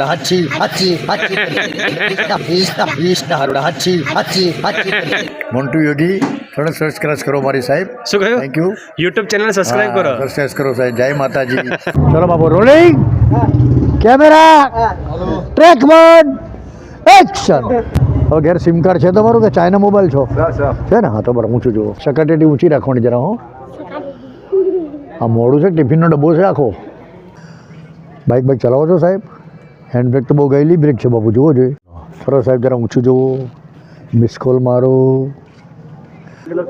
હાચી હાચી હાચી હાચી હાચી હાચી મોન્ટુ યોગી થોડા સબસ્ક્રાઇબ કરો મારી સાહેબ. શું કહ્યું? Thank you. YouTube channel subscribe કરો. સબસ્ક્રાઇબ કરો સાહેબ. જય માતાજી. ચલો બાપુ rolling camera track mode action. હવે ઘેર સિમ કાર્ડ છે તમારું કે ચાઇના મોબાઈલ છો છે ને? હા તો બરાબર ઊંચું જુઓ. સકટેટી ઊંચી રાખવાની જરા. હો આ મોડું છે. ટિફિનનો ડબ્બો છે આખો. બાઇક ચલાવો છો સાહેબ? હેન્ડ બ્રેક તો બહુ ગયેલી બ્રેક છે બાપુ, જુઓ જોઈએ. સરસ સાહેબ, જરા ઊંચું જુઓ. મિસ કોલ મારો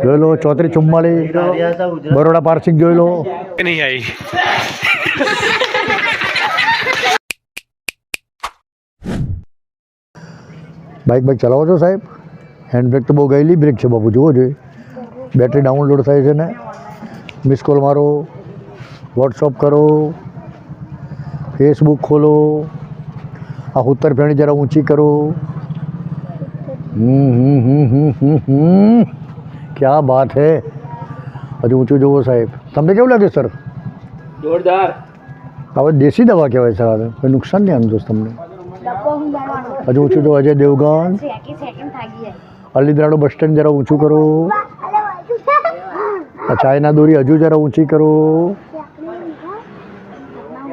જોઈ લો. 3444 બરોડા પાર્સિંગ જોઈ લો. નહીં આવી. બાઇક ચલાવો છો સાહેબ? હેન્ડ બ્રેક તો બહુ ગયેલી બ્રેક છે બાપુ, જુઓ જોઈએ. બેટરી ડાઉનલોડ થાય છે ને? મિસ કોલ મારો, વોટ્સઅપ કરો, ફેસબુક ખોલો. આ ઉત્તરફેણી જરા ઊંચી કરો. ક્યાં બાત હે. હજુ ઊંચું જુઓ સાહેબ. તમને કેવું લાગે સર? જોરદાર. હવે દેશી દવા કહેવાય સર. કોઈ નુકસાન નહીં આનું દોસ્ત તમને. હજુ ઊંચું જુઓ. અજય દેવગન અલીદ્રાડો બસ સ્ટેન્ડ જરા ઊંચું કરો. આ ચાઇના દોરી હજુ જરા ઊંચી કરો.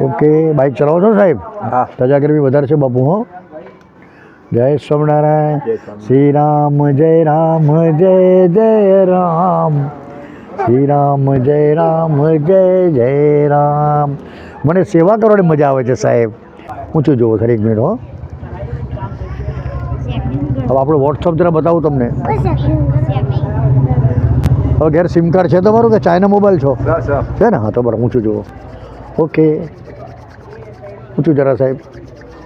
ઓકે. બાઇક ચલાવો છો સાહેબ? હા. સજા કરવી વધારે છે બાપુ. હો. જય સ્વામિનારાયણ. શ્રી રામ જય રામ જય જય રામ. શ્રી રામ જય રામ જય જય રામ. મને સેવા કરવાની મજા આવે છે સાહેબ. ઊંચું જુઓ સર. 1 મિનિટ. હો હવે આપણું વોટ્સઅપ જરા બતાવું તમને. હવે ઘેર સિમ કાર્ડ છે તમારું કે ચાઇના મોબાઈલ છો છે ને? હા તો બરાબર ઊંચું જુઓ. ઓકે. ઊંચું જરા સાહેબ.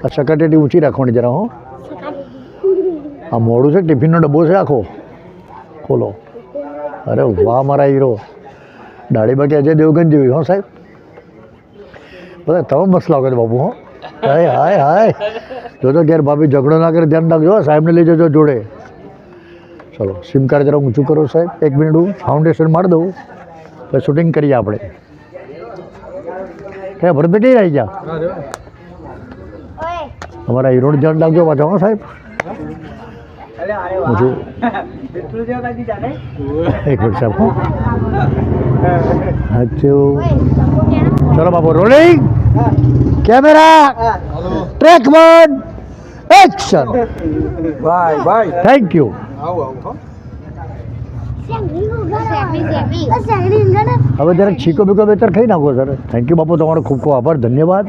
આ સકટેટી ઊંચી રાખવાની જરા. હો આ મોડું છે. ટિફિનનો ડબ્બો છે આખો. ખોલો. અરે વાહ મારા હીરો. દાઢી બાકી અજય દેવગન જેવી. હો સાહેબ. બધા તમે મસ્ત લાગો છો બાપુ. હો હાય હાય હાય. જોજો ઘેર ભાભી ઝઘડો ના કરે ધ્યાન રાખજો. સાહેબને લઈ જજો જોડે. ચલો સિમ કાર્ડ જરા ઊંચું કરો સાહેબ. 1 મિનિટ હું ફાઉન્ડેશન મારી દઉં પછી શૂટિંગ કરીએ આપણે. ક્યાં ભરત કઈ આવી ગયા? અમારા હીરોને ધ્યાન રાખજો પાછા. હો સાહેબ. ઊંચું 1 મિનિટ સાહેબ. સાચું. ચલો બાપુ rolling camera track mode action. Bye thank you. હવે જરાક છીકો બીકો બેતર ખાઈ નાખો સર. થેન્ક યુ બાપુ. તમારો ખૂબ ખૂબ આભાર. ધન્યવાદ.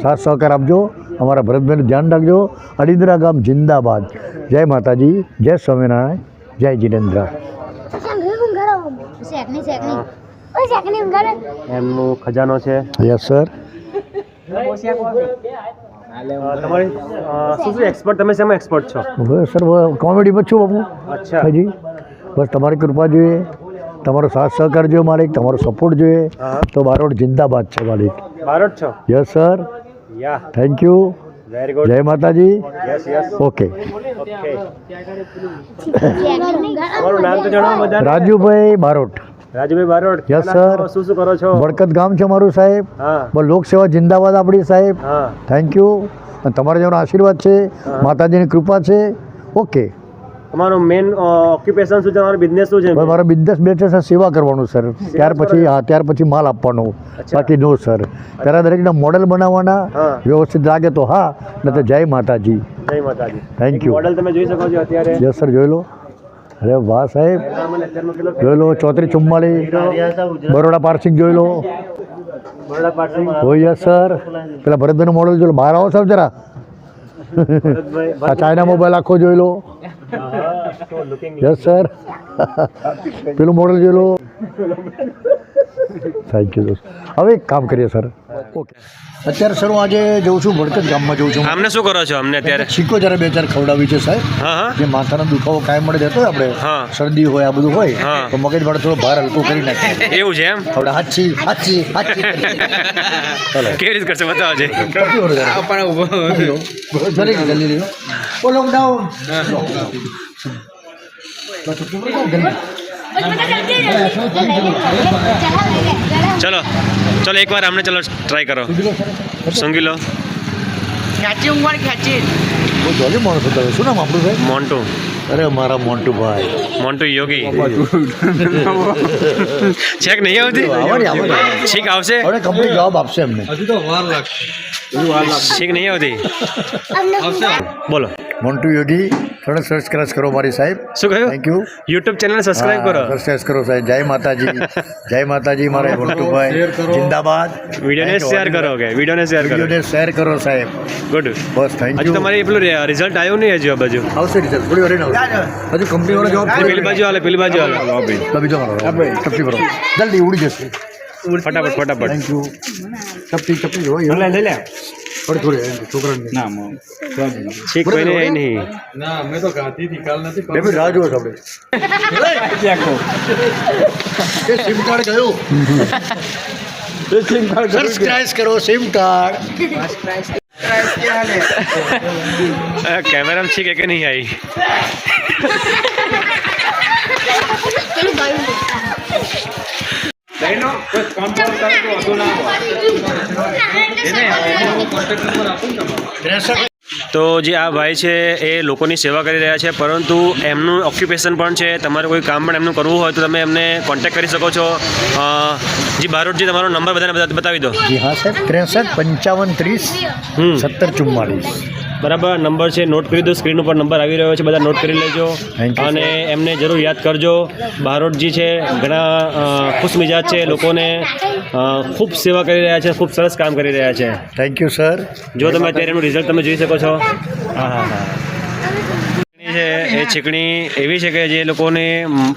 સાથ સહકાર આપજો. અમારા ભરતભાઈનું ધ્યાન રાખજો. અડીદરા ગામ જિંદાબાદ. જય માતાજી. જય સ્વામિનારાયણ. જય જીનેન્દ્ર. એમનો ખજાનો છે. Yes sir. તમારી શું એક્સપર્ટ? તમે શેમાં એક્સપર્ટ છો? સર કોમેડીમાં છું બાપુ. અચ્છા. હાજી. બસ તમારી કૃપા જોઈએ, તમારો સાથ સહકાર જોઈએ માલિક, તમારો સપોર્ટ જોઈએ. તો બારોટ જિંદાબાદ છે માલિક. બારોટ છો? Yes sir. Yeah. Thank you. Very good. જય માતાજી. Yes yes. ઓકે. તમારું નામ તો જણાવો બધાને. રાજુભાઈ બારોટ. રાજુભાઈ બારોટ. Yes sir. શું શું કરો છો? બરકત ગામ છે મારું સાહેબ. હા. બસ લોકસેવા જિંદાબાદ આપણી સાહેબ. હા. Thank you. અને તમારા જેવાનો આશીર્વાદ છે, માતાજીની કૃપા છે. ઓકે. તમારું મેન ઓક્યુપેશન શું છે? તમારો બિઝનેસ શું છે? મારો બિઝનેસ બે છે સર. સેવા કરવાનું સર. ત્યાર પછી માલ આપવાનો. બાકી નો સર. ત્યારે દરેકના મોડેલ બનાવવાના. વ્યવસ્થિત લાગે તો હા, નહીં તો જય માતાજી. જય માતાજી. Thank you. મોડેલ તમે જોઈ શકો છો અત્યારે. Yes sir. જોઈ લો. અરે વાહ સાહેબ. જોઈ લો. 3444 બરોડા પાર્સિંગ જોઈ લો. Yes sir. પેલા ભરતભાઈનું મોડેલ જોઈ લો. બહાર આવો સાહેબ જરા. આ ચાઇના મોબાઈલ આખો જોઈ લો. Yes sir. પેલું મોડેલ જોઈ લો. થેન્ક યુ દોસ્ત. હવે એક કામ કરીએ સર. ઓકે. અત્યારે સર હું આજે જઉં છું બરકત ગામમાં જઉં છું. અમને શું કરો છો? અમને અત્યારે છીકો જરા 2-4 ખવડાવી છે સાહેબ. હા હા. જે માથાનો દુખાવો કાયમ મળે જતો હોય આપણે, શરદી હોય આ બધું હોય તો મગજ વાળો થોડો ભાર હલકો કરી નાખે. એવું છે એમ? આપણે હાચી હાચી હાચી. કેવી રીતે કરશે બતાવજે. જલ્દી ઓ લોકડાઉન. ચલો ચલો એકવાર આમને ચલો ટ્રાય કરો. સૂંઘી લો. ખેંચી ઊંઘવાળ ખેંચી બહુ જોલી માણસ હતા શું નામ આપણું સાહેબ મોન્ટુ અરે મારા મોન્ટુભાઈ મોન્ટુ યોગી ચેક નહીં આવતી છીક આવશે હવે કંપની જવાબ આપશે એમને છીક નહીં આવતી બોલો મોન્ટુ યોગી થોડા સબસ્ક્રાઇબ કરો મારી સાહેબ શું કહ્યું thank you YouTube channel subscribe કરો સબસ્ક્રાઇબ કરો સાહેબ જય માતાજી મારા મોન્ટુભાઈ જિંદાબાદ વિડીયોને શેર કરો કે વિડીયોને શેર કરો વિડીયોને શેર કરો સાહેબ ગુડ બસ થેન્ક હજુ યુ તમારી પેલું રિઝલ્ટ આવ્યું નહીં હજુ આ બાજુ આવશે રિઝલ્ટ થોડી વાર આવશે હજુ કંપની વાળા જવાબ પેલી બાજુ હાલે પેલી બાજુ હાલે બીજો મારો ચપટી ભરો જલ્દી ઉડી જશે ફટાફટ ફટાફટ થેન્ક યુ ચપટી હોય લઈ લે થોડી છોકરાને ના છીક કોઈને આવી નહીં બે રાહ જુઓ આપણે એ સિમ કાર્ડ ગયું સબસ્ક્રાઇબ કરો સિમ કાર્ડ કેમેરામાં છીક કે નહીં આવી તો જે આ ભાઈ છે એ લોકોની સેવા કરી રહ્યા છે પરંતુ એમનું ઓક્યુપેશન પણ છે તમારે કોઈ કામ પણ એમનું કરવું હોય તો તમે એમને કોન્ટેક્ટ કરી શકો છો જી બારોટજી તમારો નંબર બધાને બતાવી દો જી હા સાહેબ 63 55 30 17 44 બરાબર નંબર છે નોટ કરી દો સ્ક્રીન ઉપર નંબર આવી રહ્યો છે બધા નોટ કરી લેજો Thank you, અને એમને જરૂર યાદ કરજો બારોટજી છે ઘણા ખુશ મિજાજ છે લોકોને ખૂબ સેવા કરી રહ્યા છે ખૂબ સરસ કામ કરી રહ્યા છે થેન્ક યુ સર જો તમે અત્યારે એનું રિઝલ્ટ તમે જોઈ શકો છો હા છે એ ચીકણી એવી છે કે જે લોકોને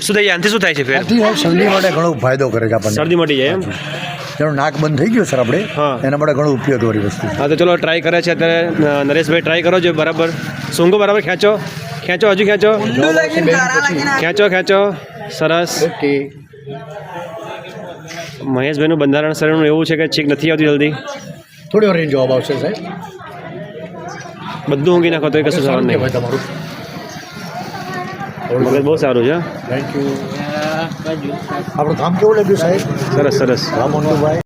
શું થાય આનાથી શું થાય છે ફેર શરદી માટે ઘણો ફાયદો કરે છે આપણને શરદી મટી જાય એમ જેનું નાક બંધ થઈ ગયું સર આપણે હા. એના માટે ઘણો ઉપયોગી વસ્તુ હા તો ચલો ટ્રાય કરે છે અત્યારે નરેશભાઈ ટ્રાય કરો છો બરાબર સૂંઘો બરાબર ખેંચો ખેંચો હજુ ખેંચો ખેંચો સરસ ઓકે મહેશભાઈનું બંધારણ શરીરનું એવું છે કે છીક નથી આવતી જલ્દી થોડી વાર જવાબ આવશે સાહેબ બધું ઊંઘી નાખો તો એ કશું સારું સવાલ નહીં કહેવાય તમારું મગજ બહુ સારું છે થેન્ક યુ આપણું કામ કેવું લાગ્યું સાહેબ સરસ સરસ હા મોન્ટુભાઈ